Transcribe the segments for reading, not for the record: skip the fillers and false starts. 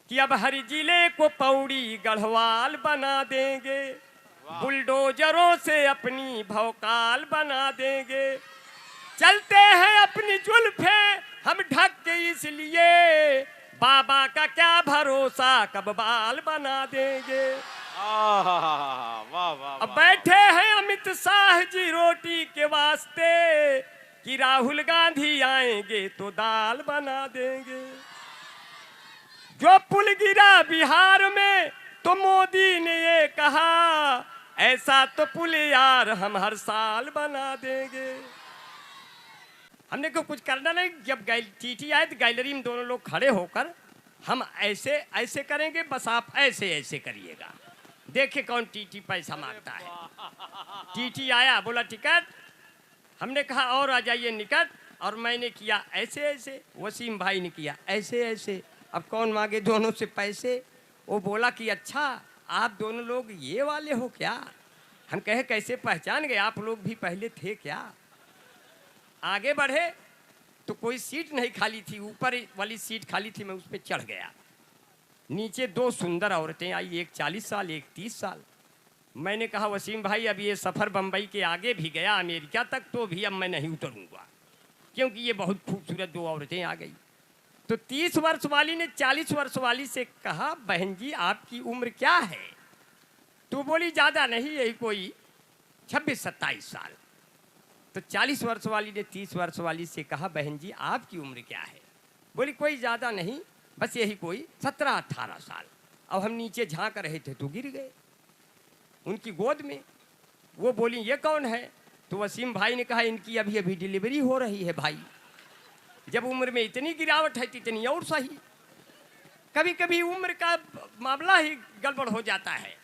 कि अब हर जिले को पौड़ी गढ़वाल बना देंगे, बुलडोजरों से अपनी भौकाल बना देंगे। चलते हैं अपनी जुल्फे हम ढक के इसलिए, बाबा का क्या भरोसा कब बाल बना देंगे। वाह अब बैठे हैं अमित शाह जी रोटी के वास्ते, कि राहुल गांधी आएंगे तो दाल बना देंगे। जो पुल गिरा बिहार में तो मोदी ने ये कहा, ऐसा तो पुल यार हम हर साल बना देंगे। हमने को कुछ करना नहीं, जब टीटी आए तो गैलरी में दोनों लोग खड़े होकर हम ऐसे ऐसे करेंगे, बस आप ऐसे ऐसे करिएगा, देखिए कौन टीटी पैसा मांगता है। टीटी आया, बोला टिकट, हमने कहा और आ जाइए निकट, और मैंने किया ऐसे ऐसे, वसीम भाई ने किया ऐसे ऐसे। अब कौन मांगे दोनों से पैसे? वो बोला कि अच्छा आप दोनों लोग ये वाले हो क्या? हम कहे कैसे पहचान गए, आप लोग भी पहले थे क्या? आगे बढ़े तो कोई सीट नहीं खाली थी, ऊपर वाली सीट खाली थी, मैं उस पर चढ़ गया। नीचे दो सुंदर औरतें आई, एक 40 साल एक 30 साल। मैंने कहा वसीम भाई अब ये सफ़र बम्बई के आगे भी गया अमेरिका तक, तो भी अब मैं नहीं उतरूंगा, क्योंकि ये बहुत खूबसूरत दो औरतें आ गई। तो 30 वर्ष वाली ने 40 वर्ष वाली से कहा, बहन जी आपकी उम्र क्या है? तो बोली ज़्यादा नहीं, यही कोई 26-27 साल। तो 40 वर्ष वाली ने 30 वर्ष वाली से कहा, बहन जी आपकी उम्र क्या है? बोली कोई ज़्यादा नहीं, बस यही कोई 17-18 साल। अब हम नीचे झांक रहे थे तो गिर गए उनकी गोद में। वो बोली ये कौन है? तो वसीम भाई ने कहा इनकी अभी अभी डिलीवरी हो रही है भाई, जब उम्र में इतनी गिरावट है तो इतनी और सही। कभी कभी उम्र का मामला ही गड़बड़ हो जाता है।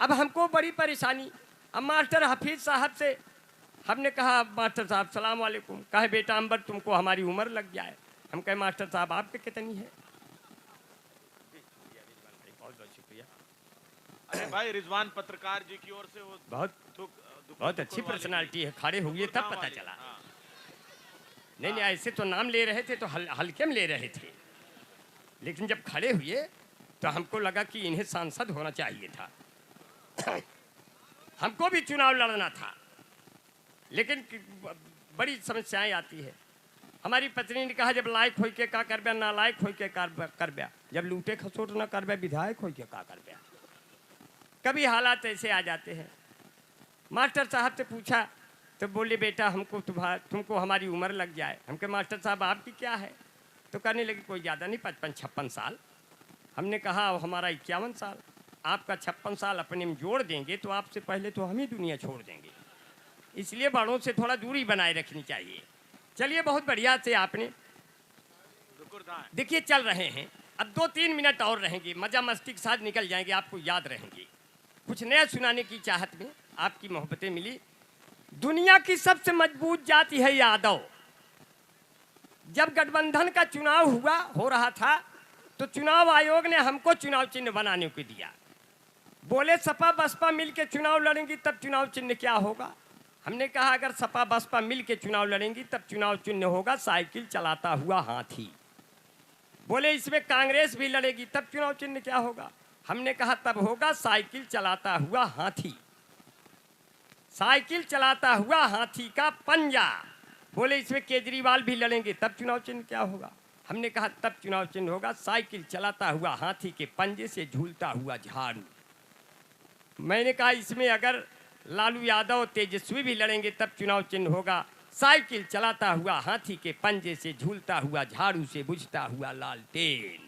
अब हमको बड़ी परेशानी। अब मास्टर हफीज साहब से हमने कहा, मास्टर साहब सलाम वालेकुम। कहे बेटा अंबर तुमको हमारी उम्र लग जाए। हम कहे मास्टर साहब आपके कितनी है? बहुत बहुत शुक्रिया। अरे भाई रिजवान पत्रकार जी की ओर से वो बहुत अच्छी पर्सनालिटी है, खड़े हुए तब पता चला। नहीं नहीं ऐसे तो नाम ले रहे थे तो हल्के में ले रहे थे, लेकिन जब खड़े हुए तो हमको लगा कि इन्हें सांसद होना चाहिए था। हमको भी चुनाव लड़ना था, लेकिन बड़ी समस्याएं आती है। हमारी पत्नी ने कहा जब लायक हो के का करबे, ना लायक हो के करबे, जब लूटे खसोट ना करबे, विधायक हो के का करबे। कभी हालात ऐसे आ जाते हैं। मास्टर साहब से पूछा तो बोले बेटा हमको तुमको हमारी उम्र लग जाए। हम कहे मास्टर साहब आपकी क्या है? तो कहने लगे कोई ज़्यादा नहीं, 55-56 साल। हमने कहा हमारा 51 साल। आपका 56 साल अपने में जोड़ देंगे तो आपसे पहले तो हम ही दुनिया छोड़ देंगे, इसलिए बड़ों से थोड़ा दूरी बनाए रखनी चाहिए। चलिए बहुत बढ़िया से आपने देखिए चल रहे हैं। अब 2-3 मिनट और रहेंगे, मज़ा मस्ती के साथ निकल जाएंगे, आपको याद रहेंगे। कुछ नया सुनाने की चाहत में आपकी मोहब्बतें मिली। दुनिया की सबसे मजबूत जाति है यादव। जब गठबंधन का चुनाव हो रहा था तो चुनाव आयोग ने हमको चुनाव चिन्ह बनाने को दिया। बोले सपा बसपा मिल के चुनाव लड़ेंगी तब चुनाव चिन्ह क्या होगा? हमने कहा अगर सपा बसपा मिल के चुनाव लड़ेंगी तब चुनाव चिन्ह होगा साइकिल चलाता हुआ हाथी। बोले इसमें कांग्रेस भी लड़ेगी तब चुनाव चिन्ह क्या होगा? हमने कहा तब होगा साइकिल चलाता हुआ हाथी। साइकिल चलाता हुआ हाथी का पंजा। बोले इसमें केजरीवाल भी लड़ेंगे तब चुनाव चिन्ह क्या होगा? हमने कहा तब चुनाव चिन्ह होगा साइकिल चलाता हुआ हाथी के पंजे से झूलता हुआ झाड़ू। मैंने कहा इसमें अगर लालू यादव तेजस्वी भी लड़ेंगे तब चुनाव चिन्ह होगा साइकिल चलाता हुआ हाथी के पंजे से झूलता हुआ झाड़ू से बुझता हुआ लालटेन।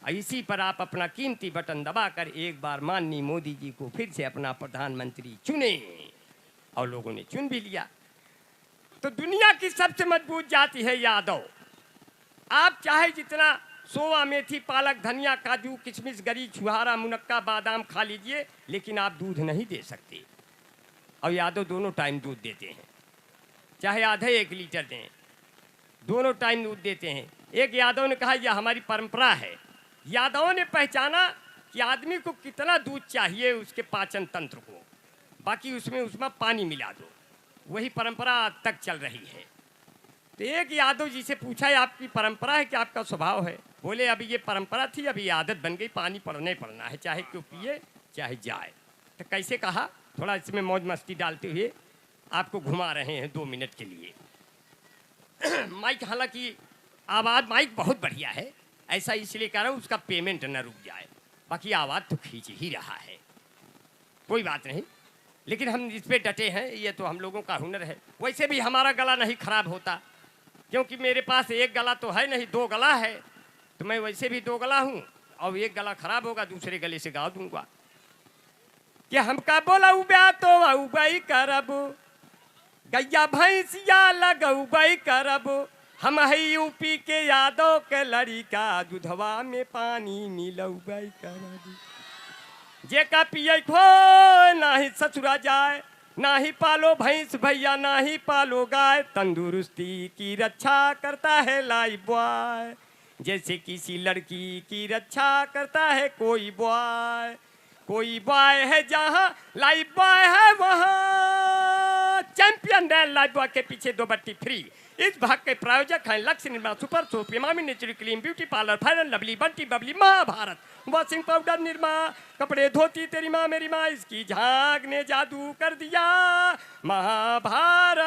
इसी पर आप अपना कीमती बटन दबाकर एक बार माननीय मोदी जी को फिर से अपना प्रधानमंत्री चुने। और लोगों ने चुन भी लिया। तो दुनिया की सबसे मजबूत जाति है यादव। आप चाहे जितना सोवा मेथी पालक धनिया काजू किशमिश गरी छुहारा मुनक्का बादाम खा लीजिए, लेकिन आप दूध नहीं दे सकते। और यादव दोनों टाइम दूध देते हैं, चाहे आधे 1 लीटर दें, दोनों टाइम दूध देते हैं। एक यादव ने कहा यह हमारी परंपरा है। यादवों ने पहचाना कि आदमी को कितना दूध चाहिए उसके पाचन तंत्र को, बाकी उसमें पानी मिला दो, वही परंपरा आज तक चल रही है। तो एक यादव जी से पूछा है आपकी परंपरा है कि आपका स्वभाव है? बोले अभी ये परंपरा थी, अभी आदत बन गई, पानी पड़ना है, चाहे क्यों पिए चाहे जाए। तो कैसे कहा, थोड़ा इसमें मौज मस्ती डालते हुए आपको घुमा रहे हैं 2 मिनट के लिए। माइक, हालांकि आवाज़ माइक बहुत बढ़िया है, ऐसा इसलिए कह रहा हूँ उसका पेमेंट न रुक जाए, बाकी आवाज़ तो खींच ही रहा है, कोई बात नहीं, लेकिन हम इस पे डटे हैं, ये तो हम लोगों का हुनर है। वैसे भी हमारा गला नहीं खराब होता, क्योंकि मेरे पास एक गला तो है नहीं, 2 गला है, तो मैं वैसे भी 2 गला हूँ, और एक गला खराब होगा दूसरे गले से गा दूंगा। कि हमका बोला उब्या तो उबाई करब, गैया भैंसिया लगौबई करब, हम है यूपी के यादव के लड़िका, दूधवा में पानी मिलौबई करब। जे का पिए खो नाही ससुरा जाए, ना ही पालो भैंस भैया ना ही पालो गाय, तंदुरुस्ती की रक्षा करता है लाइफ बॉय, जैसे किसी लड़की की रक्षा करता है कोई बॉय। कोई बॉय है जहाँ लाइफ बॉय है वहाँ, चैंपियन है लाइफ बॉय के पीछे 2 बट्टी फ्री। इस भाग के प्रायोजक हैं Lakshya Nirma super soap, Emami natural clean beauty parlour, fair and lovely, Bunty Babli, Mahabharat washing powder Nirma, कपड़े धोती तेरी माँ मेरी माँ, इसकी झाग ने जादू कर दिया महाभारत।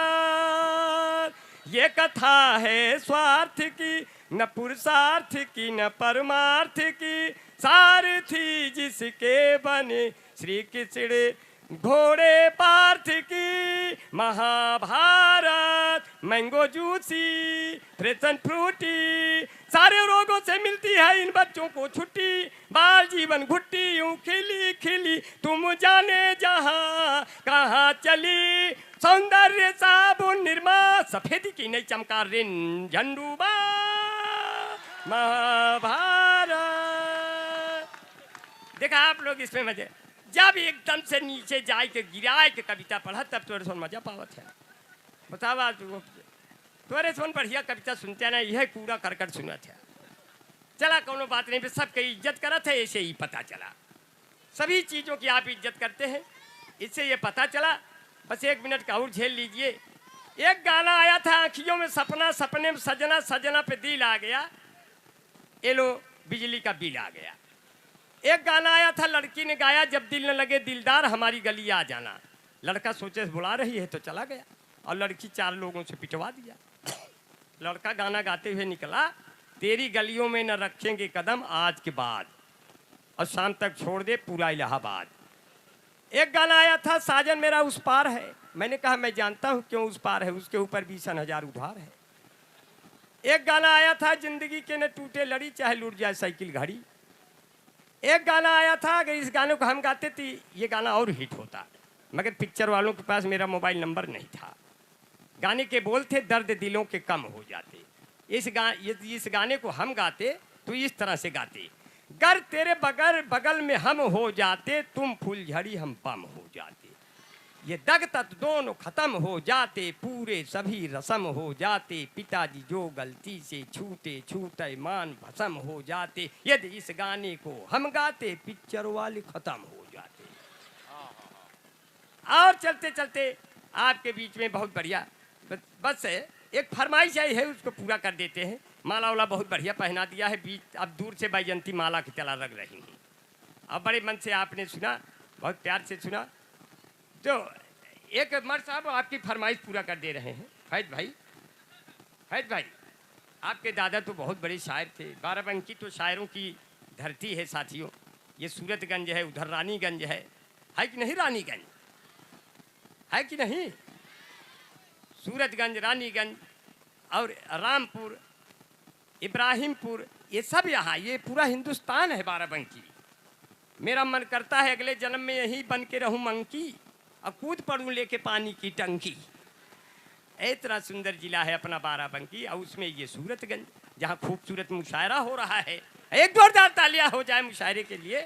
ये कथा है स्वार्थ की न पुरुषार्थ की न परमार्थ की, सारथी जिसके बने श्री कृष्ण घोड़े पार्थ की। Mahabharat mango juicy fresh and Frooti, सारे रोगों से मिलती है इन बच्चों को छुट्टी, बाल जीवन घुट्टी यूं खिली खिली तुम जाने जहां कहाँ चली, सौंदर्य साबुन निर्मा, सफेदी की नहीं चमका रिन झंडूबा। महाभारत देखा आप लोग इसमें मजे, जब एकदम से नीचे जाए के गिराए के कविता पढ़ा तब तोरे सोन मजा पावत है। बतावा तोरे सोन बढ़िया कविता सुनते ना, यह कूड़ा करकट सुनत है। चला कोनो बात नहीं, सबके इज्जत करत है, ऐसे ही पता चला सभी चीज़ों की आप इज्जत करते हैं, इससे ये पता चला। बस 1 मिनट का और झेल लीजिए। एक गाना आया था आँखियों में सपना, सपने में सजना, सजना पे दिल आ गया, ये लो बिजली का बिल आ गया। एक गाना आया था लड़की ने गाया, जब दिल न लगे दिलदार हमारी गली आ जाना, लड़का सोचे बुला रही है तो चला गया, और लड़की 4 लोगों से पिटवा दिया। लड़का गाना गाते हुए निकला, तेरी गलियों में न रखेंगे कदम आज के बाद, और शाम तक छोड़ दे पूरा इलाहाबाद। एक गाना आया था साजन मेरा उस पार है, मैंने कहा मैं जानता हूँ क्यों उस पार है, उसके ऊपर 20,000 उधार है। एक गाना आया था जिंदगी के न टूटे लड़ी चाहे लूट जाए साइकिल घड़ी। एक गाना आया था, अगर इस गाने को हम गाते थे ये गाना और हिट होता, मगर पिक्चर वालों के पास मेरा मोबाइल नंबर नहीं था। गाने के बोल थे दर्द दिलों के कम हो जाते, इस गाने को हम गाते तो इस तरह से गाते, गर तेरे बगल में हम हो जाते, तुम फुलझड़ी हम बम हो जाते, ये दग तक दोनों खत्म हो जाते, पूरे सभी रस्म हो जाते, पिताजी जो गलती से छूते छूते मान भस्म हो जाते, यदि इस गाने को हम गाते पिक्चर वाले खत्म हो जाते। और चलते चलते आपके बीच में बहुत बढ़िया बस एक फरमाइश आई है, उसको पूरा कर देते हैं। माला वाला बहुत बढ़िया पहना दिया है, बीच अब दूर से बैजंती माला की तरह लग रही हैं। अब बड़े मन से आपने सुना, बहुत प्यार से सुना, तो एक मर्द साहब आपकी फरमाइश पूरा कर दे रहे हैं। फैज भाई आपके दादा तो बहुत बड़े शायर थे, बाराबंकी तो शायरों की धरती है साथियों। ये सूरतगंज है, उधर रानीगंज है कि नहीं, रानीगंज है कि नहीं, सूरतगंज, रानीगंज और रामपुर, इब्राहिमपुर, ये सब यहाँ, ये पूरा हिंदुस्तान है बाराबंकी। मेरा मन करता है अगले जन्म में यहीं बन के रहूं मंकी, और कूद पड़ूं लेके पानी की टंकी। इतना सुंदर जिला है अपना बाराबंकी, और उसमें ये सूरतगंज जहाँ खूबसूरत मुशायरा हो रहा है। एक जोरदार तालियां हो जाए मुशायरे के लिए।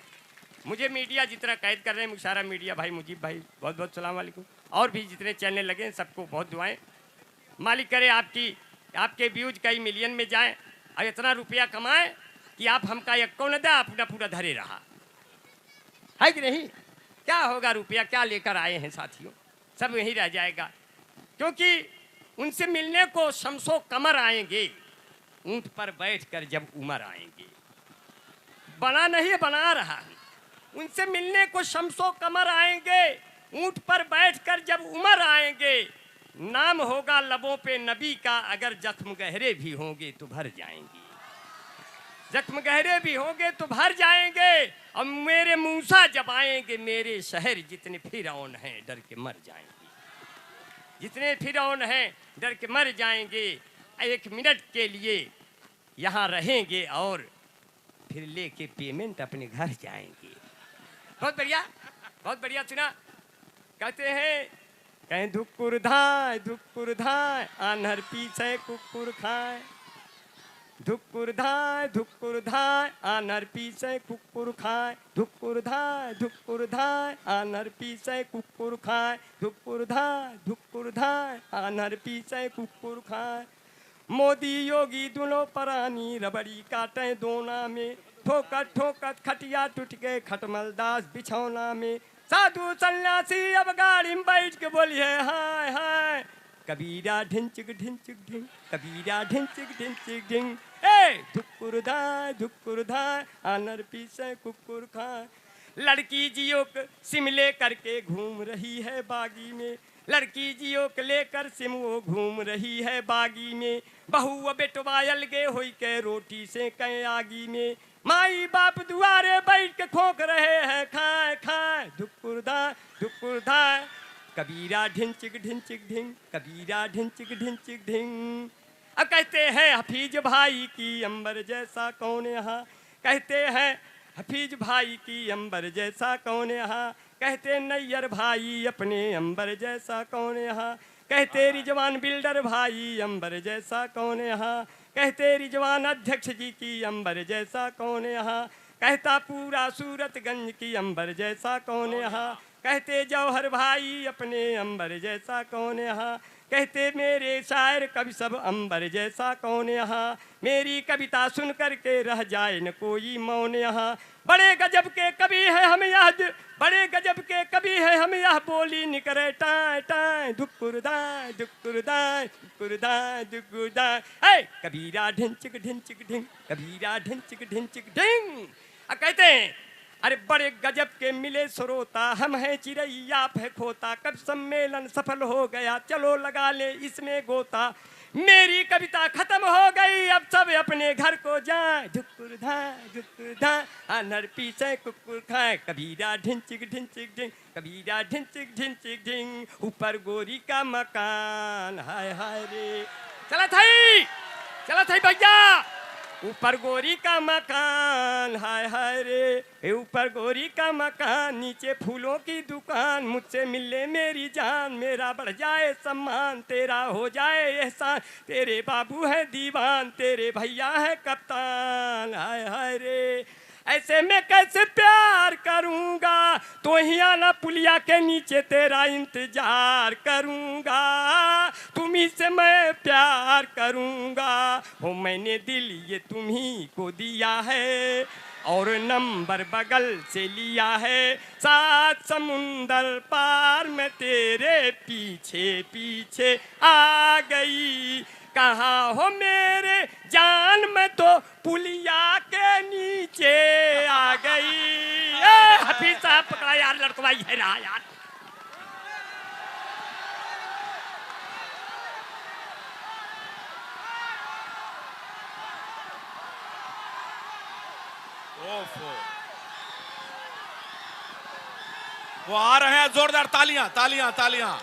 मुझे मीडिया जितना कैद कर रहे हैं, मुशायरा मीडिया भाई मुजीब भाई बहुत बहुत सलाम वालेकुम, और भी जितने चैनल लगे हैं सबको बहुत दुआएं। मालिक करे आपके व्यूज कई मिलियन में जाएं, और इतना रुपया कमाएं कि आप हमका एक कौन दे अपना पूरा धरे रहा है कि नहीं। क्या होगा, रुपया क्या लेकर आए हैं साथियों, सब यहीं रह जाएगा, क्योंकि उनसे मिलने को शमसो कमर आएंगे, ऊंट पर बैठकर जब उमर आएंगे, बना नहीं बना रहा हूं, उनसे मिलने को शम्सो कमर आएंगे, ऊंट पर बैठकर जब उमर आएंगे, नाम होगा लबों पे नबी का, अगर जख्म गहरे भी होंगे तो भर जाएंगे, जख्म गहरे भी होंगे तो भर जाएंगे। और मेरे मूसा जब आएंगे, मेरे शहर जितने फिरौन हैं डर के मर जाएंगे, जितने फिरौन हैं डर के मर जाएंगे। 1 मिनट के लिए यहाँ रहेंगे और फिर लेके पेमेंट अपने घर जाएंगे। बहुत बढ़िया, बहुत बढ़िया। सुना, कहते हैं, कहीं धुक्कुर धाय आन्हर पीछे कुकुर खाए, धुक्कुर धाय आन्हर पीछे कुकुर खाए, धुक्कुर धाय आन्हर पीछे कुकुर खाए, धुक्कुर धाय आन्हर पीछे कुकुर खाए। मोदी योगी दोनों परानी रबड़ी काटे दोना में, ठोकत ठोकत खटिया टूट गए खटमल दास बिछौना में। साधु सन्यासी अब गाड़ी में बैठ के बोलिए हाय हाय, कबीरा ढिंचिक ढिंग, कबीरा ढिंचिक ढिंग। धुक्कुर धाय आनर पीछे कुकुर खाए। लड़की जियो सिम ले करके घूम रही है बागी में, लड़की जियो के लेकर सिम वो घूम रही है बागी में। बहू बेटवा अलगे होई के रोटी से कहीं आगी में, माई बाप दुआरे बैठ के खोक रहे हैं खाए खाए। धुक्कुर धाय कबीरा ढिंचिक ढिंग, कबीरा ढिंचिक ढिंग। अब कहते हैं हफीज भाई की अंबर जैसा कौन यहाँ, कहते हैं हफीज भाई की अंबर जैसा कौन यहाँ, कहते नैयर भाई अपने अंबर जैसा कौन यहाँ, कहते रिजवान बिल्डर भाई अंबर जैसा कौन यहाँ, कहते रिजवान अध्यक्ष जी की अंबर जैसा कौन यहाँ, कहता पूरा सूरतगंज की अंबर जैसा कौन यहाँ, कहते जौहर भाई अपने अंबर जैसा कौन यहाँ, कहते मेरे शायर कवि सब अंबर जैसा कौन यहाँ, मेरी कविता सुन करके रह जाए न कोई मौन यहाँ। बड़े गजब के कवि है हम यह, बड़े गजब के कवि है हम यह, बोली निकरे टाय टाय। धुक्कुर दाय कबीरा ढिंचिक ढिंग, कबीरा ढिंचिक ढिंग। अब कहते हैं अरे बड़े गजब के मिले श्रोता, हम हैं चिड़ैया पे खोता, कब सम्मेलन सफल हो गया चलो लगा ले इसमें गोता। मेरी कविता खत्म हो गई अब सब अपने घर को जाए। धुक्कुर धाय अनर पीछे कुकुर खाए, कबीरा ढिंचिक ढिंग, कबीरा ढिंचिक ढिंग। ऊपर गोरी का मकान हाय हाय रे, चला था भैया। ऊपर गोरी का मकान हाय हाय रे, ऊपर गोरी का मकान, नीचे फूलों की दुकान। मुझसे मिलने मेरी जान, मेरा बढ़ जाए सम्मान, तेरा हो जाए एहसान। तेरे बाबू है दीवान, तेरे भैया है कप्तान हाय हाय रे। ऐसे में कैसे प्यार करूंगा, तो ही आना पुलिया के नीचे तेरा इंतजार करूंगा। तुम्ही से मैं प्यार करूंगा, हो मैंने दिल ये तुम्ही को दिया है, और नंबर बगल से लिया है। 7 समुंदर पार में तेरे पीछे पीछे आ गई। कहाँ हो मेरे जान, में तो पुलिया के नीचे आ गई। हफीज साहब पकड़ा यार, लड़कवा है रहा यार। वो आ रहे हैं, जोरदार तालियां तालियां तालियां।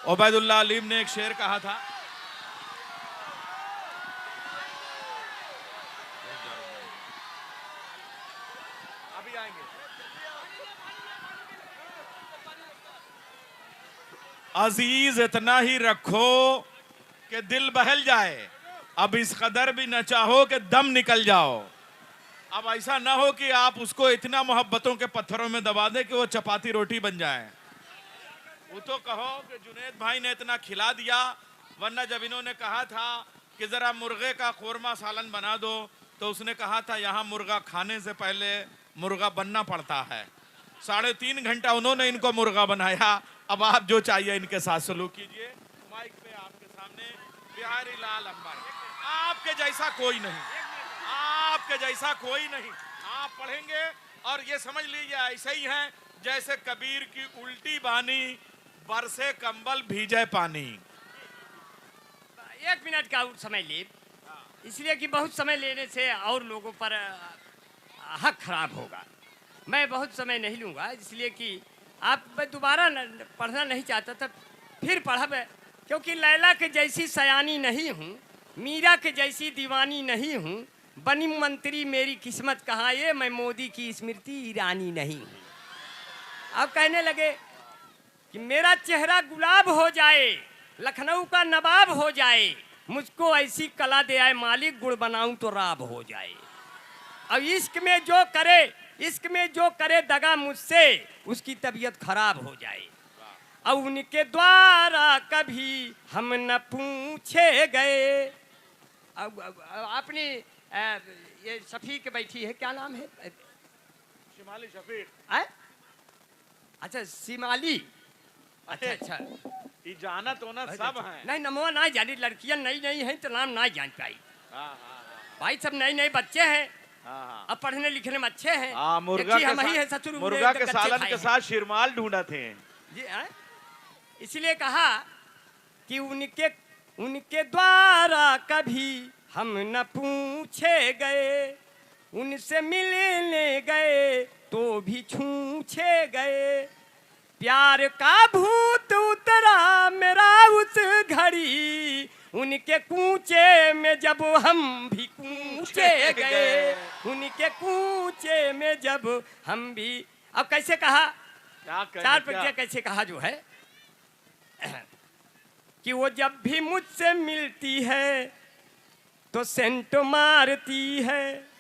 उबैदुल्लाह अलीम ने एक शेर कहा था, अभी आएंगे। अजीज इतना ही रखो कि दिल बहल जाए, अब इस कदर भी न चाहो कि दम निकल जाओ। अब ऐसा ना हो कि आप उसको इतना मोहब्बतों के पत्थरों में दबा दे कि वो चपाती रोटी बन जाए। वो तो कहो कि जुनैद भाई ने इतना खिला दिया, वरना जब इन्होंने कहा था कि जरा मुर्गे का कोरमा सालन बना दो, तो उसने कहा था यहाँ मुर्गा खाने से पहले मुर्गा बनना पड़ता है। 3.5 घंटा उन्होंने इनको मुर्गा बनाया। अब आप जो चाहिए इनके साथ सलूक कीजिए। माइक पे आपके सामने बिहारी लाल अंबर, आपके जैसा कोई नहीं, आपके जैसा कोई नहीं। आप पढ़ेंगे और ये समझ लीजिए ऐसे ही हैं जैसे कबीर की उल्टी बानी, बरसे कंबल भीजे पानी। 1 मिनट का और समय ले, इसलिए कि बहुत समय लेने से और लोगों पर हक खराब होगा। मैं बहुत समय नहीं लूँगा, इसलिए कि आप मैं दोबारा पढ़ना नहीं चाहता था, फिर पढ़ब, क्योंकि लैला के जैसी सयानी नहीं हूँ, मीरा के जैसी दीवानी नहीं हूँ, बनी मंत्री मेरी किस्मत कहाँ ये, मैं मोदी की स्मृति ईरानी नहीं हूँ। अब कहने लगे कि मेरा चेहरा गुलाब हो जाए, लखनऊ का नवाब हो जाए, मुझको ऐसी कला दे आए मालिक, गुड़ बनाऊं तो राब हो जाए। अब इश्क में जो करे दगा मुझसे, उसकी तबीयत खराब हो जाए। अब उनके द्वारा कभी हम न पूछे गए। अब अपनी ये शफीक बैठी है, क्या नाम है? शिमाली शफीक। अच्छा शिमाली, अच्छा ये जाना तो ना सब हैं। नहीं नमवा ना जानी, लड़कियां नई हैं तो नाम ना जान पाई। भाई सब नए बच्चे हैं, अब पढ़ने लिखने में अच्छे हैं। मुर्गा के सालन के साथ शिरमाल ढूंढा थे जी। इसलिए कहा कि उनके द्वारा कभी हम न पूछे गए, उनसे मिलने गए तो भी छूछे गए। प्यार का भूत उतरा मेरा उस घड़ी, उनके कूचे में जब हम भी कूचे गए, उनके कूचे में जब हम भी। अब कैसे कहा, 4 पंक्तियां कैसे कहा जो है कि वो जब भी मुझसे मिलती है तो सेंट मारती है,